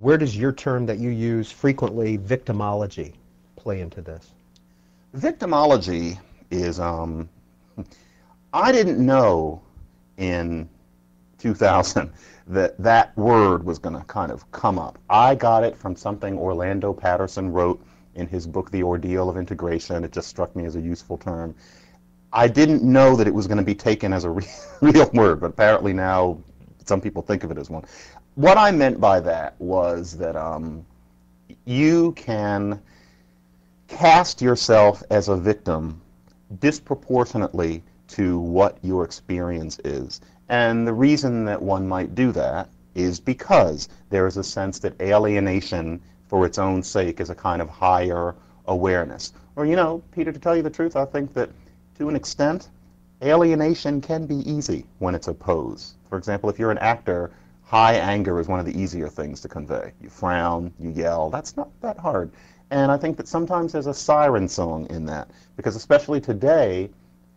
Where does your term that you use frequently, victimology, play into this? Victimology is, I didn't know in 2000 that that word was going to kind of come up. I got it from something Orlando Patterson wrote in his book, The Ordeal of Integration. It just struck me as a useful term. I didn't know that it was going to be taken as a real word, but apparently now some people think of it as one. What I meant by that was that you can cast yourself as a victim disproportionately to what your experience is. And the reason that one might do that is because there is a sense that alienation for its own sake is a kind of higher awareness. Or, you know, Peter, to tell you the truth, I think that to an extent, alienation can be easy when it's a pose. For example, if you're an actor, high anger is one of the easier things to convey. You frown, you yell, that's not that hard. And I think that sometimes there's a siren song in that, because especially today,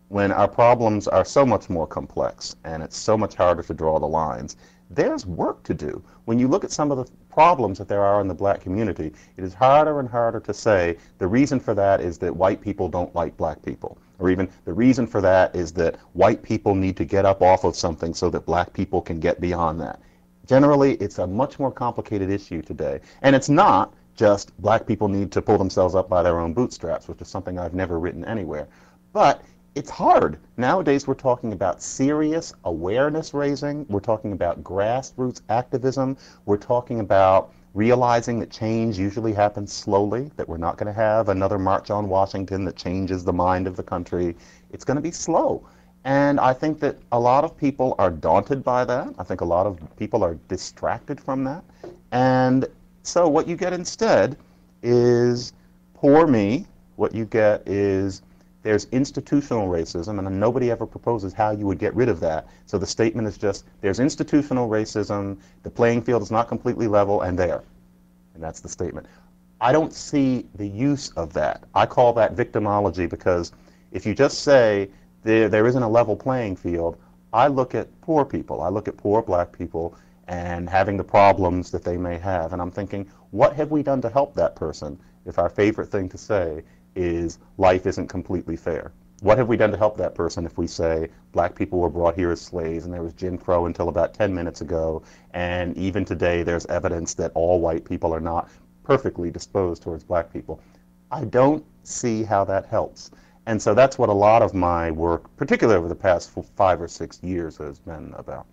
when our problems are so much more complex and it's so much harder to draw the lines, there's work to do. When you look at some of the problems that there are in the black community, it is harder and harder to say the reason for that is that white people don't like black people, or even the reason for that is that white people need to get up off of something so that black people can get beyond that. Generally, it's a much more complicated issue today. And it's not just black people need to pull themselves up by their own bootstraps, which is something I've never written anywhere. But it's hard. Nowadays we're talking about serious awareness raising. We're talking about grassroots activism. We're talking about realizing that change usually happens slowly, that we're not going to have another March on Washington that changes the mind of the country. It's going to be slow. And I think that a lot of people are daunted by that. I think a lot of people are distracted from that. And so what you get instead is poor me. What you get is there's institutional racism, and nobody ever proposes how you would get rid of that. So the statement is just, there's institutional racism, the playing field is not completely level, and there. And that's the statement. I don't see the use of that. I call that victimology, because if you just say there isn't a level playing field, I look at poor people. I look at poor black people and having the problems that they may have. And I'm thinking, what have we done to help that person if our favorite thing to say is life isn't completely fair? What have we done to help that person if we say black people were brought here as slaves and there was Jim Crow until about 10 minutes ago, and even today there's evidence that all white people are not perfectly disposed towards black people? I don't see how that helps. And so that's what a lot of my work, particularly over the past 5 or 6 years, has been about.